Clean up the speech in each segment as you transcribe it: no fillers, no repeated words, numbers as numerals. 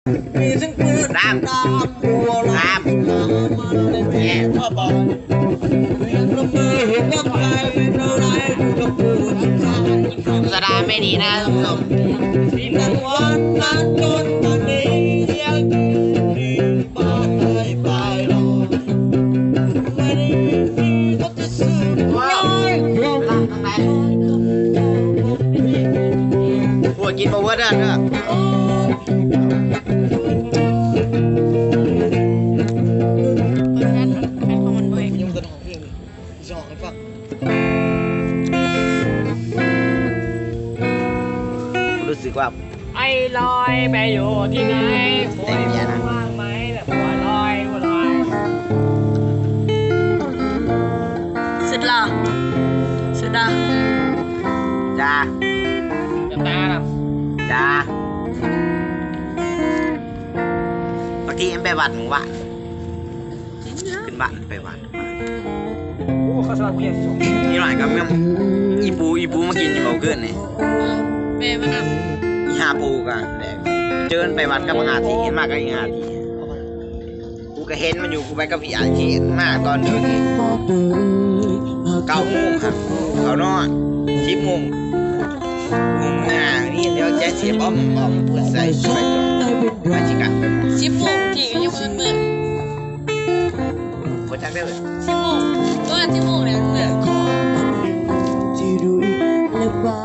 มีทั้งปืนตามหัวตามแย่พ่อบอกเรียนประมือเห็นว่าใครเป็นอะไรก็พูดสดาไม่ดีนะท่านผู้ชมที่นั่งวันนั้นจนตอนนี้ยังดีบ้านไม่ไปหรอกไม่ได้มีก็จะซื้อว้าวทางไหนพวกกินบะเวอร์ได้เนอะรู้สึกว่าไอ้ลอยไปอยู่ที่ไหนหัวว่างไหมแต่หัวลอยหัวลอยสุดหล่อสุดหล่อจ้าจะตาครับ จ้าบางทีเอ็มไปวัดหมู่บ้านขึ้นบ้านไปวัด โอ้เขาสมัครเรียนส่งนี่หน่อยก็ไม่อีปูมากินอยู่เบาเกินนี่แม่มันอ่ะอีหาปูกันแดกเจอไปวัดกับหาทีเห็นมากก็อีหาทีกูก็เห็นมันอยู่กูไปกับพี่อาทีเห็นมากตอนเดิน9 โมงครับเขานอน10 โมงนี่เดี๋ยวแจ๊สเสียบอมเพื่อใส่ไปจนมาจิกะไป10 โมงที่ก็ยังเมื่อโคจักได้เลย10 โมงก็10 โมงแล้วเมื่อจะเป็นบ้า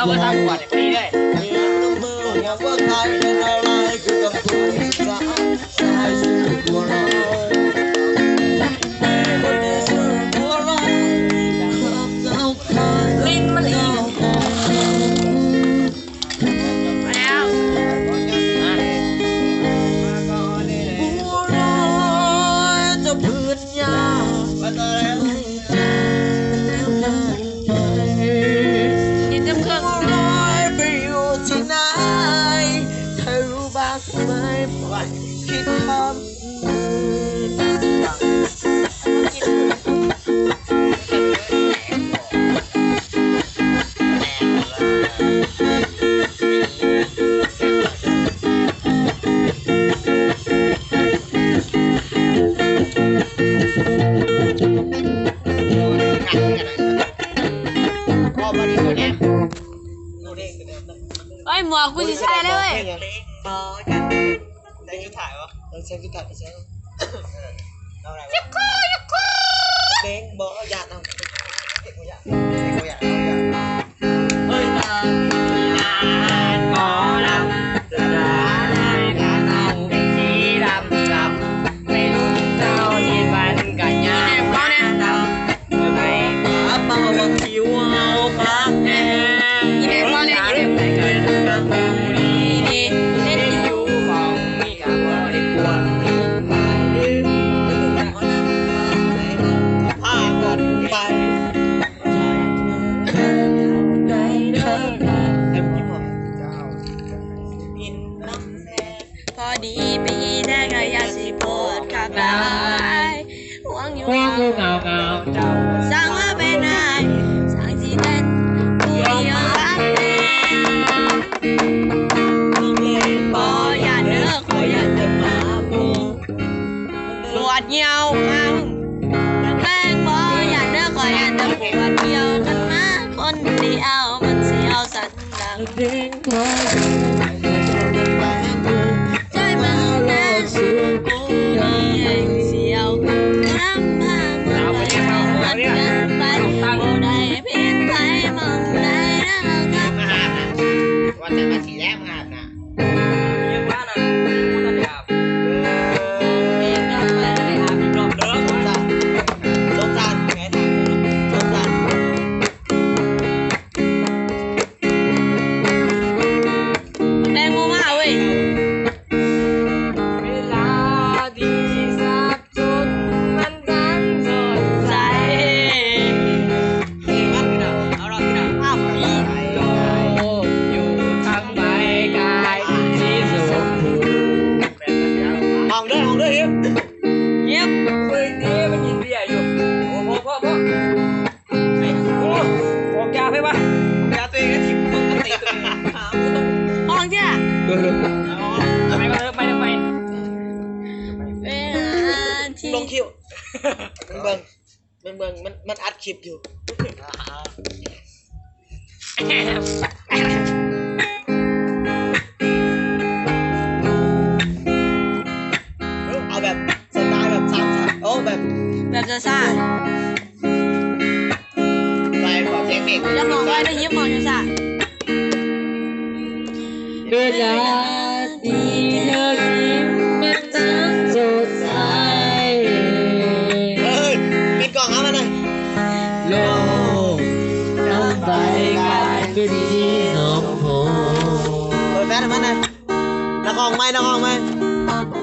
เขาก็ทำขวดฟรีเลย เรียนรู้มือว่าใครเป็นอะไรคือกับผู้สาวชายชื่อบัวลอยคนที่ชื่อบัวลอยรักเจ้าใคร ลิ้นมันลิ้นมาแล้ว บัวลอยจะพื้นยากินเต็มเครื่อง บัวลอยไปอยู่ที่ไหนใครรู้บ้างไหมคิดทเอ้ยหมวกกูสิใช่เลยเว้ย ได้ยุถ่ายวะต้องใช้ยุถ่ายไปใช้เอาอะไรวะเด้งบอกอยากทำเด็กกูอยากเฮ้ยนานหมอลำจะได้การเอาเป็นสีดำดำไม่รู้เจ้าที่ฟันกันยาดำไม่ ป้าเป่าบังคิวเอาพักแน่ อีเด็กพ่อเนี่ยอีเด็กไหนกันกับกูนี่นี่เล่นอยู่ของมีกับพ่อได้ปวดไปลืม ผ้าก่อนไป ใจเดิน ไอ้พวกนี้ผมกินน้ำแน่ พอดีปีแรกก็อยากสิโพดขับได้หวังอยู่ พวกกูเงาเงาเจ้า สร้างมาเป็นนายสร้างที่เต้นผู้เดียวรักแน่บออย่าเลิกขออย่าเลิกมาบูปวดเหี่ยวอังแรงบออย่าเลิกขออย่าเลิกปวดเหี่ยวกันมาคนเดียวมันเสียวสันดัง เด้งคอย ใจมันแน่สูงกูนี่เองเสียวน้ำพามันไปเอามันกันไปบ่ได้เพียงใครมองได้นะครับ มาหาบนะว่าแต่มาสีแรกมาหาบนะ ยังว่าน่ะกูนั่นเลยครับ เองก็ไปได้ครับ รอบเดิม สงสารไงสงสาร แดงมูมาเว้ย เวลาดีสักจุดมันดันสดใส เฮ้ยงั้นพี่น้องเอาเราพี่น้องภาพนี้ โลกอยู่ทั้งใบกายที่สุด ห้องด้วยฮิป เงียบ ปืนนี้มันยิงเบี้ยอยู่โอ้พ่อไอ้โอ้โอกาไปปะ ยาตัวเองก็ทิปปกติตัวเองหาไม่ต้อง ห้องจ้ะ ไปก็เถอะไป เวลาที่ ลงคิวเบิ่งมันอัดคลิปอยู่เอาแบบสไตล์แบบ3-3โอ้แบบ แบบซ่า ไปขอเทคนิค ๆจะมองไว้ได้ยิ้มมองซ่า เวลาที่เธอยิ้มมันทั้งสดใส ปิดกล่องครับมันเลย โลกน้ำใบกลายเป็นสีนมพู เปิดแฟนมันเลยนักห้องไหม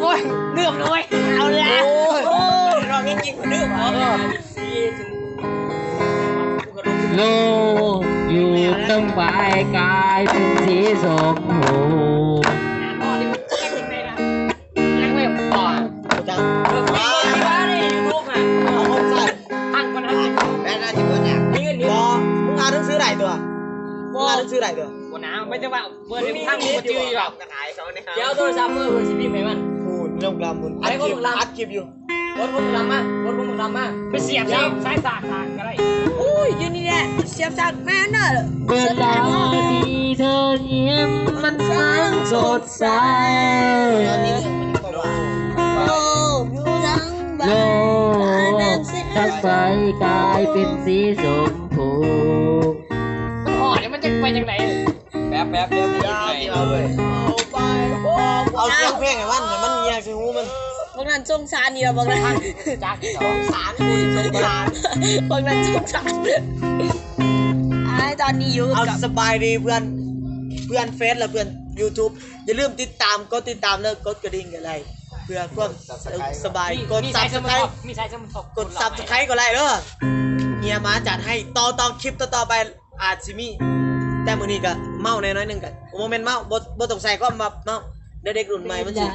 โอ้ยเลือกเลยเอาแล้ว โอ้ยเราจริงๆคนดื้อเหรอ โลกอยู่ตั้งใบกลายเป็นสีสมพูยังไม่พอ จัง เลือกที่บ้านเลยยูทูบอ่ะ เอาคนใส่ ตั้งคนนั้น แฟนน่าจะเปิดเนี่ย นี่เงิน บ เดียว อมึงอ่านหนังสือไหนตัวมึงอ่านหนังสือไหนตัว บนน้ำไม่ใช่ว่าเปิดทั้งหมดจืดหรอก กระหายเขาเนี่ยครับ เดี๋ยวโทรศัพท์เมื่อวันสิบปีไหมมัน พูดเรื่องกลามบุญอัดคลิปอยู่ รถพวกมึงดำมารถพวกมึงดำมาไปเสียบแล้วสายสากก็ได้ อุ้ยอยู่นี่แหละเสียบจากแม่น่ะ เวลาที่เธอยิ้มมันทั้งสดใส ตอนนี้ก็มันก็ว่า โลกอยู่ทั้งใบ โลกทั้งใบกลายเป็นสีชมพูมันอ่อนเนี่ยมันจะแปล จังไหนแป๊บเดี๋ยวกูไปเอาเลย เอาเสียงเพลงให้มันแยกสิหูมัน พวกนั้นสงสารนี่เราบอกเลย จัก สงสารกูสงสาร พวกนั้นสงสารตอนนี้อยู่ เอา กับ สบายดีเพื่อนเฟซและเพื่อน YouTube อย่าลืมติดตามกดติดตามเลิกกดกระดิ่งกันเลยเพื่อความสบายกด มี ซั สา บ ย ส สมุ ไคร น ต์ มีสายสมุน กดซับสไครต์ก็ได้เด้อเฮียมาจัดให้ต่อคลิปต่อไปอาจสิมีแต่มื้อนี้ก็เมาแน่น้อยหนึงกันโมเมนต์เมาบ่ต้องใส่ก็มาเมาเด็กรุ่นใหม่มันสิ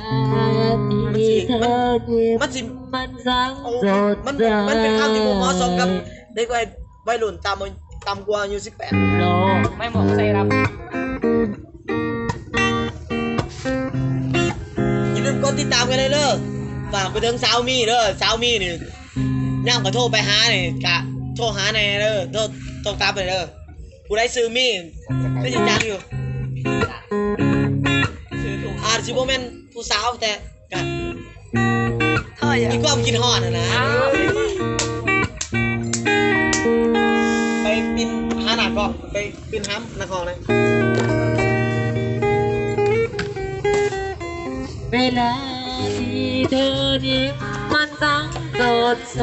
โอ้มันเป็นคำที่บ่เหมาะสมกับเด็กวัยรุ่นต่ำกว่าอายุ18 โลไม่เหมาะใส่รับ อย่าลืมกดติดตามกันเลยเด้อฝากไปถึงสาวมีเด้อสาวมีนี่ย่างก็โทรไปหานี่กะโทรหาแน่เด้อโทรกลับไปเด้อผู้ใดซื้อมีก็สิจังอยู่อาจสิบ่แม่นผู้สาวแต่กะ เท่าอย่าง มีความคิดฮอดนะ ไปปินหาหน้าเกาะไปปินห้ำนครเลย เวลาที่เธอยิ้มมันตั้งสดใส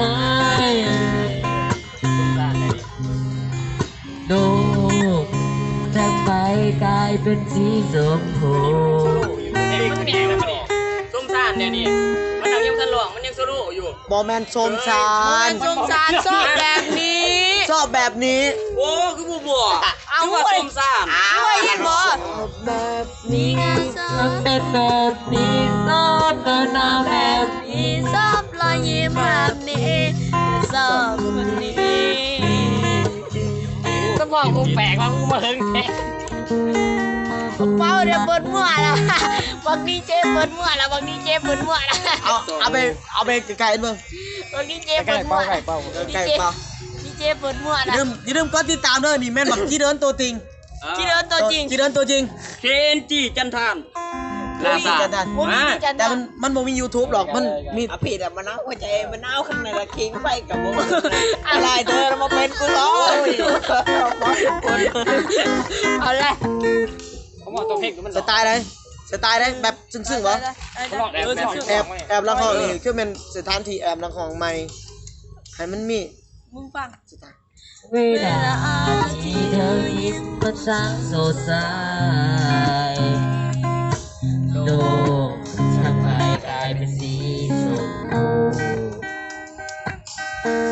โลกแทบไปกลายเป็นสีชมพู เด็กมันแหน่แล้วมันนี่ส้มซ่านเนี่ยนี่มันยังสลวงมันยังสรู้อยู่ บอแมนโซมซาน สงสารชอบแบบนี้ ชอบแบบนี้ โอ้คือบัว เอา ว่า ไว้ ส้มซ่าน ด้วยเห็นบ่ แบบนี้ นี่ไง มันเป็นแบบนี้นอนเดินหน้าแบบ นี่ชอบรอยยิ้มแบบนี้ชอบคนนี้ ก็บอกกูแปลกว่ากูมาเฮิงแท้ เป้าเดี๋ยวเปิดมั่วแล้วบางดีเจเปิดมั่วแล้วบางดีเจเปิดมั่วแล้ว เอาไปไกลๆเบิ่ง บางดีเจเปิดมั่ว ไก่เปล่า ดีเจเปิดมั่ว อย่า นะ ลืมกดติดตามเด้อนี่แม่นบักที่เดินตัวจริง ที่เดินตัวจริง ที่เดินตัวจริง เคนจีจันทานลาซา ผมมีจัน แต่มันบ่มี YouTube หรอกมันมี ผิดอะมันเอาหัวใจมันเอาข้างในละคิงไปกับมึงอะไรเธอมาเป็นกูร้อง เอาเลย เขาบอกตัวเพลงมัน สไตล์ไหนแบบซึ้งๆบ่ เขาบอกแบบ แอบละครนี่คือเป็นสถานที่แอบละครใหม่ให้มันมี มึงฟัง เวลาที่เธอยิ้มมันสร้างสดใสโลกทำไมกลายเป็นสีชมพู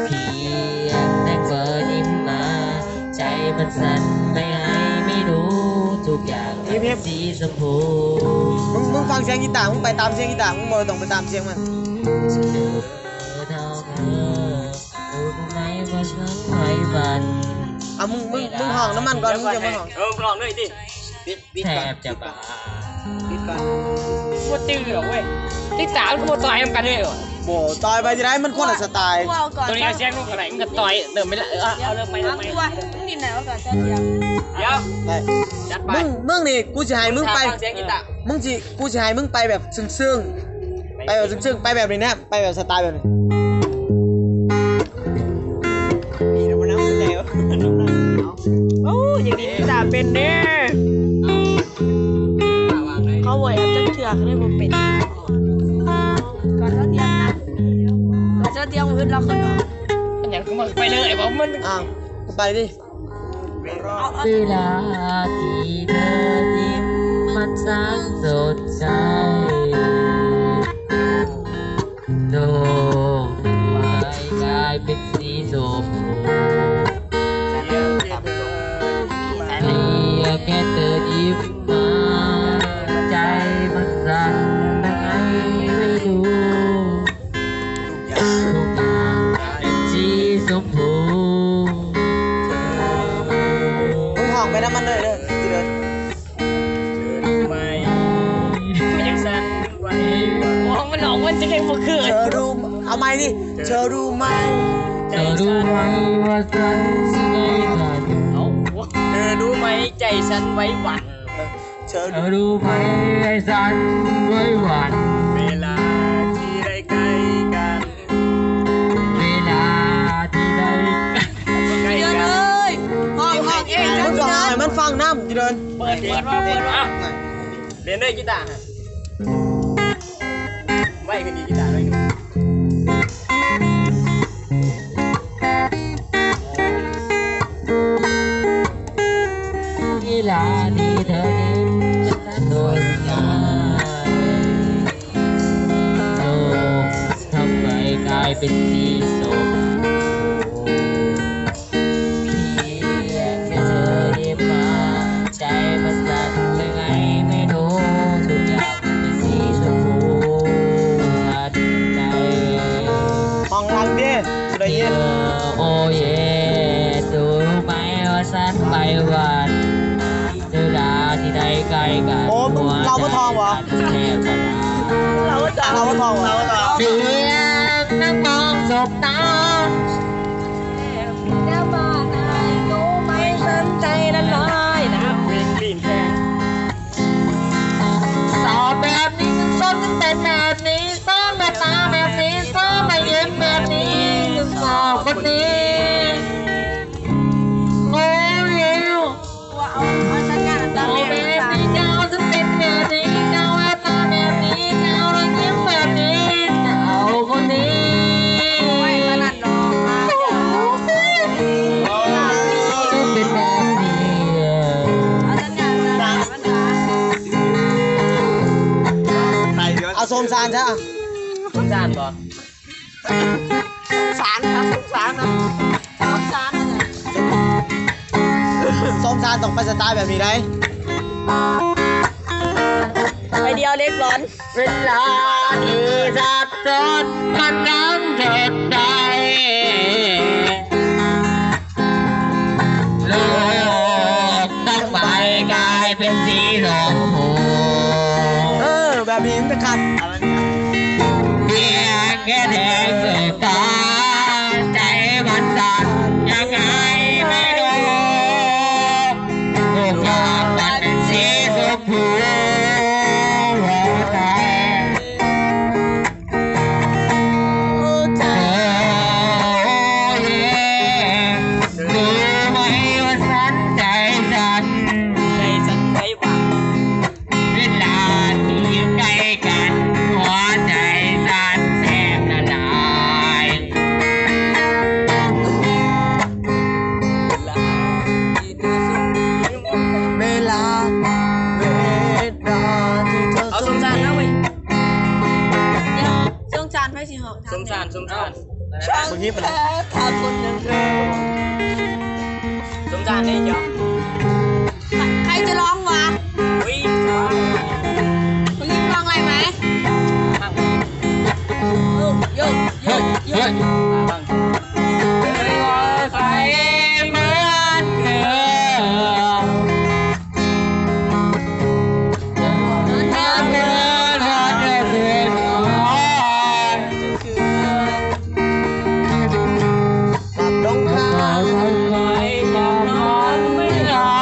เพียงแต่เปิดยิ้มมาใจมันสั่นไม่รู้ทุกอย่างเป็นสีชมพู มึงฟังเสียงกีตาร์มึงไปตามเสียงกีตาร์มึงบ่ต้องไปตามเสียงมัน ฉันดูเท่าเธอรู้ไหมว่าฉันไหวบัน เอามึงห้องน้ำมันก่อนมึงจะมาห้อง ลองด้วยดิ ปิด แท ก่อน บจะบ้า ปิดก่อน กูตื้อหรอเว้ยที่สามกูมาต่อยกันเลยเหรอ โบต่อยไปจะได้มันคนละสไตล์ กูเอาก่อน ตัวนี้เอาเสียงลูกอะไรมึงก็ต่อยเดิมไม่ละเอาเริ่มไป เอากูว่ามึงดินไหนเอาก่อนจะเทียม เดี๋ยว ไป จัดไป มึงนี่กูจะให้มึงไป เสียงกีตาร์ กูจะให้มึงไปแบบซึ้งๆไปแบบซึ้งๆไปแบบนี้นะไปแบบสไตล์แบบนี้ เดี๋ยวมันเอาหัวใจวะ โอ้ยางนี้ตาเป็นเด้เขาบ่อยอาจจะเถื่อนเลยบ่เป็นก่อนเขาเตรียมนะก่อนเขาเตรียมพื้นเราขึ้นเนาะ อย่างกูมึงไปเลยไอ้บอกมัน อ้าวก็ไปดิ เวลาที่เธอยิ้มมันสร้างสดใสโลกไม่กลายเป็นสีชมพูเพียงแค่เธอยิ้มมาใจมันสั่นยังไงไม่รู้ทุกอย่างเป็นสีชมพู มึงห้องไปน้ำมันเลยเด้อที่เดิน ไม่ยังสั่นไว้มองมันออกมันจะเป็นพวกคืน เธอรู้เอาไม้ดิเธอรู้ไหม เธอรู้ไหมว่าฉันสิได้กัน เอาเธอรู้ไหมใจฉันไว้หวั่น เธอ เธอรู้ไหมไอ้ฉันไว้หวั่น เวลาที่ได้ใกล้กัน เวลาที่ได้ ใกล้ เดี๋ยว กั เล น ยห้องเอง มึงก็ห้องให้มันฟัง งน้ำจะเดิน เปิดว่าเรียนด้วยกีตาร์ไม่คือดีกีตาร์ด้วย เวลาที่เธอยิ้มฉันโดนง่ายโลกทำไมกลายเป็นสีส้มเพียงแค่เธอยิ้มมาใจมันสั่นยังไงไม่รู้ทุกอย่างเป็นสีชมพูทันใจ ห้องรังดิสุดเย็น โอ้เย่ดูไหมว่าฉันไปวันเวลาที่ใดใกล้กัน โอ้เราก็ทองวะ แทบจะลา เราก็จะ เราก็ทองวะ เพียงนั่งมองศพตาแล้วบ้านไหนรู้ไหมฉันใจละลายนะ วิ่งลีนแค่ สอบแบบนี้ส้มถึงเป็นแบบนี้ส้มมาตาแบบนี้ส้มมาเย็บแบบนี้ถึงสอบคนนี้โอ้ย ว่าเอาสัญญาณตา เอา เรี แบ ยน บนี้เจ้าจะเป็นแบบนี้เจ้าแววตาแบบนี้เจ้าระยิ้มแบบนี้เจ้าคนนี้ ไม่ขนาดดอกมา จะเป็นแบบนี้ เอาสัญญาณตามันตา เอาโซมซานใช่ไหม คุณจานบอก สารครับสารนะสารนะ โซมซานต้องไปสไตล์แบบนี้ได้ ไปเดียวเล็กร้อน เวลาที่สับสนมันน้ำเถิดใจโลกต้องไปกลายเป็นสีชมพู แบบนี้มันจะขัด เพียงแค่แทงสบตาใจมันสั่นยังไงไม่รู้ทุกอย่างมันเป็นสีชมพูหัวใจเธอเองรู้ไหมว่าฉันใจสั่น ใจสั่นใจหวัง เวลาที่อยู่ใกล้กันหัวใจสั่นแทบละลาย เวลาที่เธอ เอาสมจานนะเว้ย ช่วงจานไม่สิเหรอ สมจาน เมื่อกี้เป็น ทำคนอย่างเธอ สมจานนี่ยอม ใครจะร้องวะ วิ่ง คุณรีบร้องอะไรไหมโยกโยกโยก ใครเหมือนเธอน้ำเนื้อทอดเดือดเดือดร้อน กับดงคา ทำไมจะนอนไม่หลั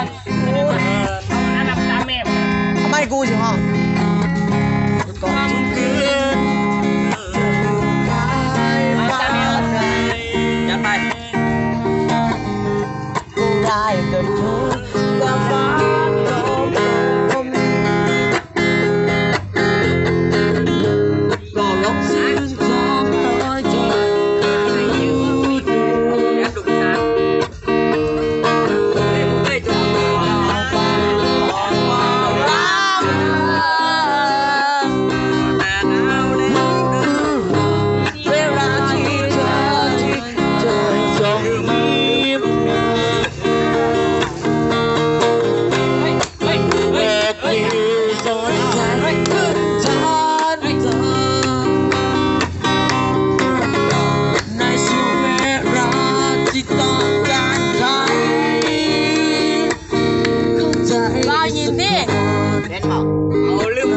บ อันดับ3เมตร ทำไมกูสิห้อง ก่อนทุกคืน ยัดไป กูได้แต่พูดกับฟ้าลมก็ลบสิ้นความน้อยใจ ยัดดุจานเฮ้ยจุ๊บ เวลาที่เธอส่งยิ้ม เฮ้ย สนใจขึ้นทานเธอในช่วงเวลาที่ต้องการใครเข้าใจ รอยิ้มดิ เล่นเปล่า เอาลืม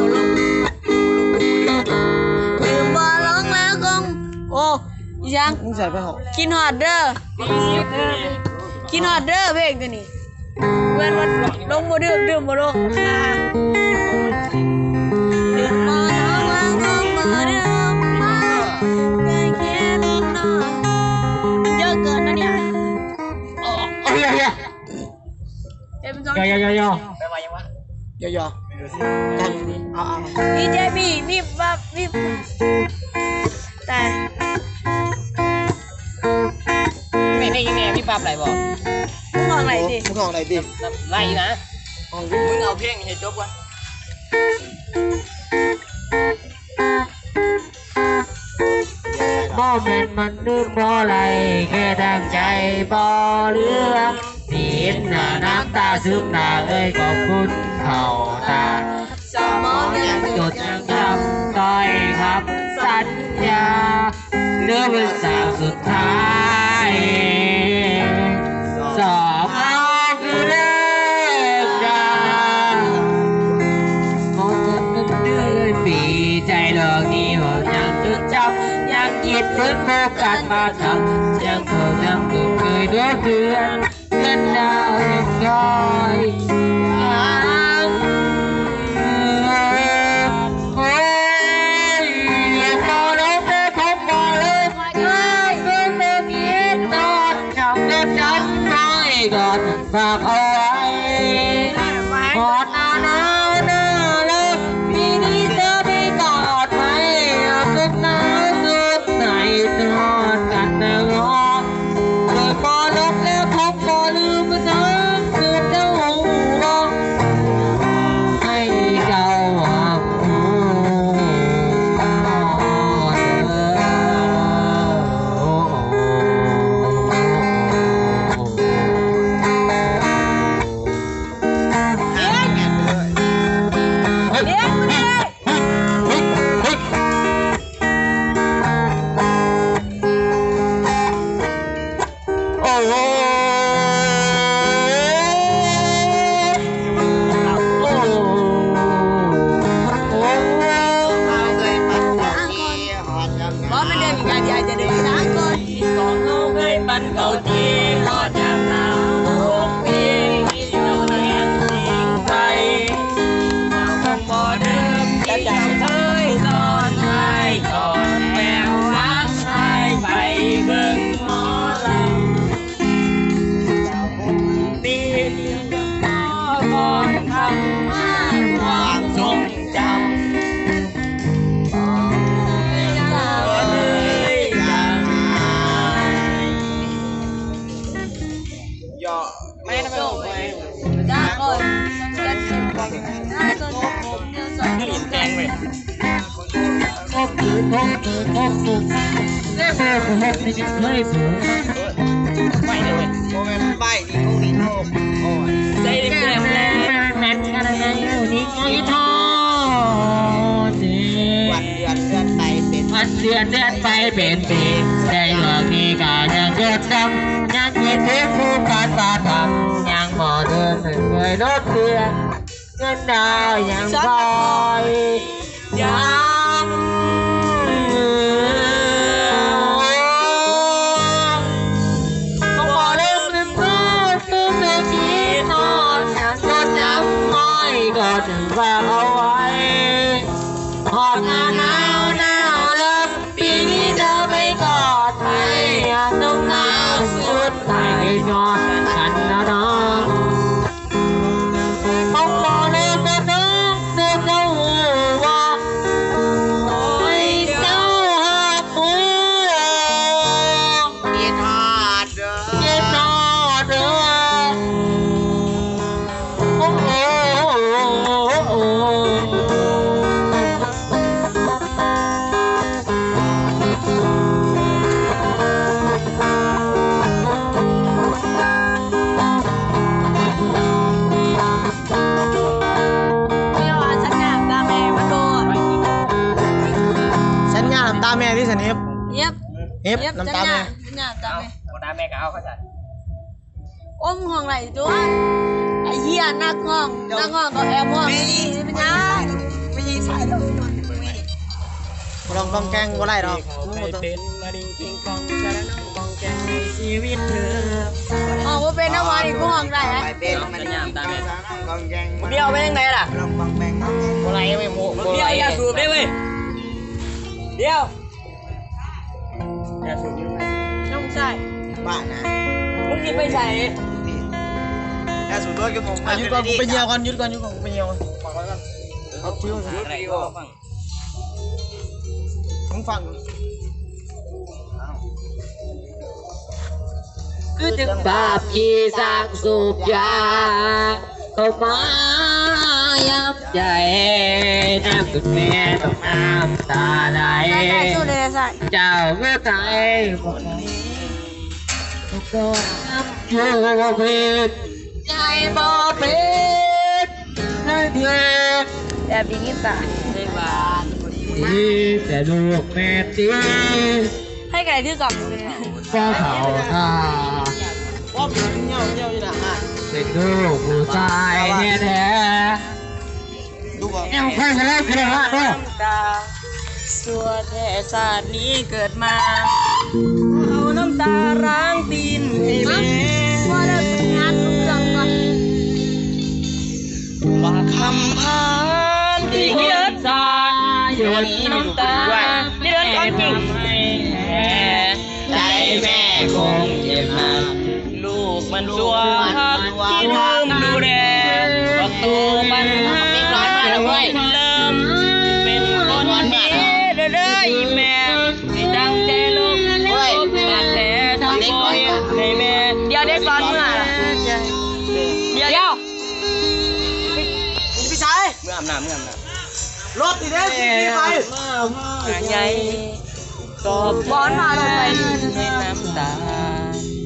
ลืมบอร้องแล้วคงโอ้ยัง มึงใส่ไปหก กินฮอดเด้อกินฮอดเด้อเพลงตัวนี้เว้นวันลงบ่ดื่มดื่มบ่ลงดื่มมาแล้วลงมาดื่มมาเคยคิดหน่อยมันเยอะเกินนะเนี่ย โอ้ย เต็ม ย่อ ไปว่ายังวะ ย่อๆกันเอา นี่เจมี่มีบับมีแต่ ไม่ได้ยังไงพี่ปั๊บไหลบอก มึงมองอะไรดิ มึงของอะไรดิ ไล่นะ ของดิ มึงเอาเพลงให้จบก่อน บ่แม่นมันลืมบ่อะไรแค่ตั้งใจบ่เรื่องที่เห็นหน้าน้ำตาซึมหน้าเอ้ยขอบคุณเขาตา สมองยัง จดยังจำต้อยครับสัญญาเนื้อเป็นสาวสุดท้ายสอบเอาคือเลิกดามองเงินนั้นเดือนปีใจดอกนี้ว่ายังจดจำยังคิดถึงโอกาสมาทำยังโทรยังถูกเคยดูเพื่อนเงินดาวยังคอยโอ้ยยังพอร้องได้คงพอเลยเพื่อนเมื่อกี้ตอนจำได้จำน้อยก่อนฝากเอาไว้กอดหน้าหนาวหน้าเลิกปีนี้เธอไม่กอดไหมสุดหนาวสุดไหนนอนกันเนื้อเคยพอลบแล้วคงพอลืมมันนะคืนเจ้าหัวให้เจ้าหักหัว เลี้ยงมึงดิ โอ้โหโอ้โห เราเคยปัดต่อที่หอดกัน บอสมันเดินกันใหญ่จะเดินช้างก่อน ของเขาเคยปันเก่าทีรอดจากหนาว6 ปีที่เราเลี้ยงทิ้งไปเราคงบ่เดิมที่เราเคยสอนให้ก่อนแมวรักให้ไปเบิ่งหมอลำเราคงตีเลี้ยงพ่อก่อนทำให้ความทรงจำเลยอย่างหาย ย่อ ไม่ได้ไม่ออกไป จ้าก่อนจ้าก่อนเดี๋ยวสอง นี่แดงเลย ทบถือทบถือทบถือเล่นเบอร์ผมไม่เคยถือ ไปเลยเว้ย โมเมนต์ใบนี่พวกนี้โลกโอ้ย ใจเด็กแรงแรง แมนกันอะไรอยู่นี่ไอ้ทอจี วันเดือนเดือนไปเป็น วันเดือนเดือนไปเป็นปีได้เรื่องนี้ก็ยังจดจำยังคิดถึงผู้การปาทำยังหมอเดินไม่เคยลดเพื่อนเงินดาวยังคอยยังต้องบอกเรื่องลืมเพื่อนลืมเมื่อกี้นอนยังจดจำไม่ก็ถึงฝากเอาไว้หอดหน้าหนาวหนาวเลิกปีนี้เธอไม่กอดใครอยากต้องหนาวสุดท้ายนอนกันนะน้องต้องบอกเรื่องนะน้องเรื่องเจ้าหัวโอ้ยเจ้าหักหัว กีทอดเด้อ เย็นนอนเด้อโอ้โหโอ้โห ไม่ว่าฉันอยากตาแม่มาโดน สัญญาน้ำตาแม่ที่สนิท เย็บ เอฟน้ำตาแม่ ฉันอยากตา เอา แม่ โอ้ตาแม่ก็เอาเขาจัด อมห้องไหนตัวไอ้เหี้ยนักห้องก็แอบห้องนี่เป็นยัง ไม่ยิงสายแล้วลองแกงก็ได้หรอก ไปเป็นมาดิงกิงกองจะได้น้องกองแกงในชีวิตเธอ ห้องว่าเป็นน้ำมันอีกห้องได้ ไปเป็นมันยามตาแม่กองแกง เดียวไปยังไงล่ะ ลองกองแบง โบไรไม่โมเดียวอย่าสูบได้เว้ยเดียวอย่าสูบยังไง น้องชาย บ้านะ มึงกินไปใส่ แล้ ถ้าสูตรด้วยก็คง หยุดก่อนกูไปเหี่ยวก่อนหยุดก่อนกูไปเหี่ยวก่อนฟังไว้ก่อนเอาทิ้ว อะไรก็ฟัง มึงฟัง คือถึงบาปที่สร้างสูบยาเข้ามายับใจน้ำสุดแม่ต้องน้ำตาไหลเจ้าเมื่อไทยคนนี้ก็น้ำอยู่ผิดใจบ่ผิดให้เพียง แบบนี้ตา ได้บ้าน ดีแต่ลูกแม่ตี ให้ไก่ที่กล่องเลย ก็เขาท่า ว่ามึงเหี่ยวอยู่นะฮะ เป็นลูกผู้ชายแท้ ดูก่อน ๆยังใครจะเล่นกันฮะด้วย ตาสัวแท้ชาตินี้เกิดมาเอาน้ำตาล้างตีนให้แม่ว่าได้เป็นงานทุกอย่างก่อนว่าคำพานที่เกิด สายหยดน้ำตา นี่เดินก่อนจริง ใจแม่คงเจ็บหนัก ลูกมันสัวครับที่ลืมดูแลประตูมันไม่ร้อนมาเลยเริ่มเป็นคนดีเรื่อยๆแม่ที่ตั้งใจลงบาดแผลทำบ่อยให้แม่เดี๋ยวได้ซ้อนเมื่อเดี๋ยว พี่ชาย เมื่ออาบน้ำ รถติดเด้อสิไป ใหญ่กอบบอนมาลงไปให้น้ำตา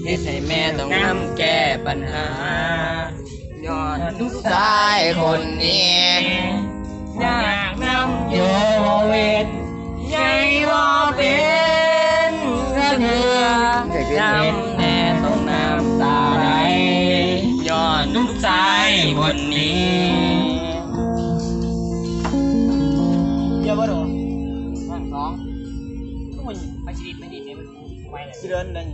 เฮ็ดให้แม่ต้องนำแก้ปัญหาย้อนทุก ชายคนนี้ อยากนำ โยเวท ใหญ่บ่เป็นกระเทือนำแม่ต้องน้ำตาไหลย้อนทุกชายคนนี้ เดี๋ยวบ่โดน ไปชีวิตไม่ดีเนี่ยมันไปเลย สิเดินนั่น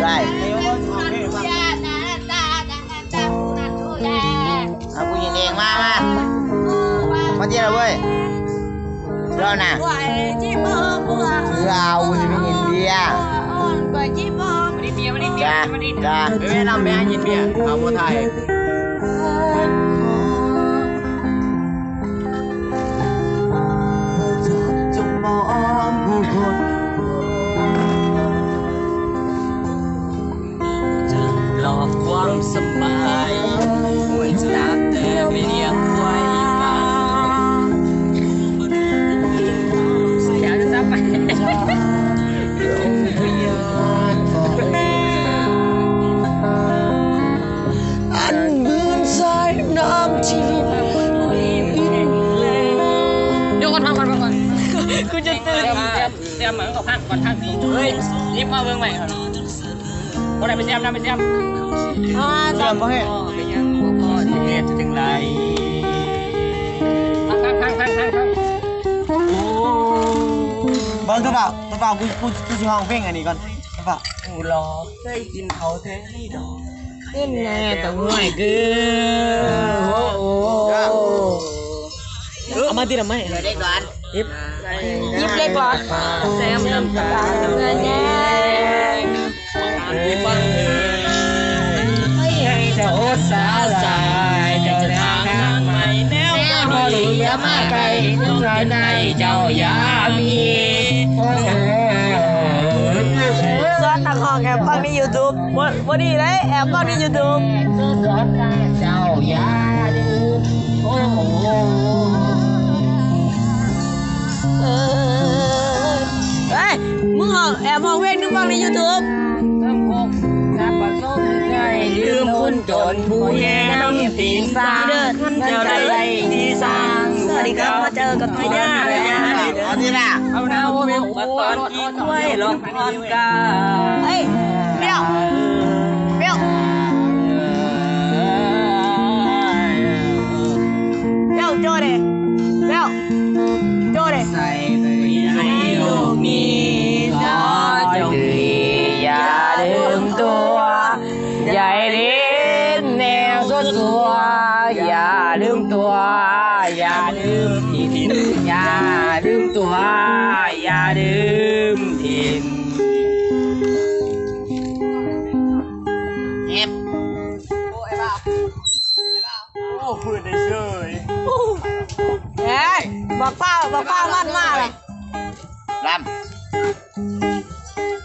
ได้เดี๋ยวบ่ทำให้ฟังเอากูยิงเองมามาเดี๋ยวเว้ยเราน่ะเราจะไปกินเบียร์ ไม่ได้เบียร์ไม่ได้เบีย จ้า ร์ไม่ได้ จ้า ไม่ได้นำไปให้ยินเบียร์เอาโมไทย จะมองผู้คน หลอกความสบายหวยจักแต่ไม่เรียกไว้มาอยากจะจับไป อันเหมือนสายน้ำที่ เดี๋ยวก่อนพักก่อนกูจะตื่น เตรียมเหมือนกับพักก่อนพักนี้เฮ้ยรีบมาเบิ่งใหม่ครับคนไหนไปเตรียมนะไปเตรียม เริ่มบ่ให้ ก็ยังบ่พอที่เหตุจังไร พัก เบิ่งตัวเปล่ากูสิห้องเพลงอันนี้ก่อนตัวเปล่า กูรอเคยกินเขาแท้ให้ดอกเต้นแน่ต้องห่วยคือ เอามาติดทำไม เด็กร้าน ยิบเล็กหรอแซมน้ำตาเงินแย่ยิบบ้างไม่ให้เจ้าสาสายเจ้าทางใหม่แนวพอดีอย่ามาไกลต้องการในเจ้าอย่ามีซอสตังห้องแอบฟังใน YouTube วันนี้เลยแอบฟังใน YouTube เจ้าอย่าดื้อโอ้โห เฮ้ยมึงแอบมองเพลงนึกฟังใน YouTube นับประสบใจ ลืมคุณจนผู้แย่น้ำตีนสร้างเจ้าใดที่สร้างสวัสดีครับมาเจอกับพี่ย่าเลยนะ เอาทีละ เอาหน้าโอ้โหตอนกี่กล้วยลงพรกาเฮ้ยเบี้ยวเบี้ยวเบี้ยวโจ้เด้เบี้ยวโจ้เด้ใส่ไปในโลกนี้ขอจงดีอย่าลืมตัวอย่าลิ้นแนวสุดสัวอย่าลืมตัวอย่าลืมถิ่นอย่าลืมตัวอย่าลืมถิ่น เอฟ พูดได้เฉย เฮ้ยบอกเป้ามันมากเลย ร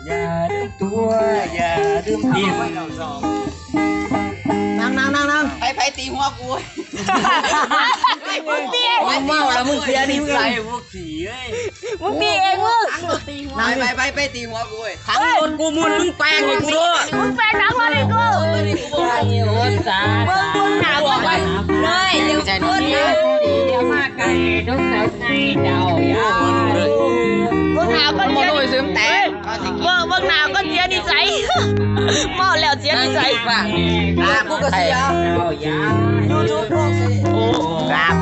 อย่าลืมตัวอย่าลืมทีม นั่ง ำไปตีหัวกู มึงตีเอง เมาแล้วมึงเสียนี่มึง ใส่พวกผีเอ้ย มึงตีเองมึง ไปตีหัวกู ทั้งโดนกูมุนมึงแปลงให้กูด้วย มึงแปลงนักมาดิกู รถสา มึงหนาวไปเลยเร็วขึ้นเลย เดี๋ยวมาไกลทุกสาวในเจ้าอย่า มึงหนาวก็เจียนิสัย แต่ มึงหนาวก็เจียนิสัยเมาแล้วเจียนิสัย กูก็เสีย เจ้าอย่า ครับ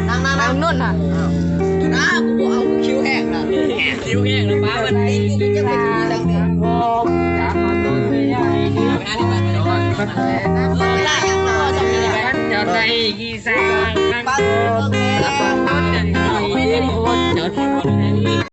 นั่งนุ่นน่ะ นะกูเอาคิวแห้งนะ คิวแห้งแล้วป้ามัน ตีกูจะไปถึงแล้วเนี่ย อยากมาตัวใหญ่ดีจอดก็แต่น้ำ ไม่ได้ยังนะ จะใจกี่แสน บ้าน แล้วก็จะดีจอด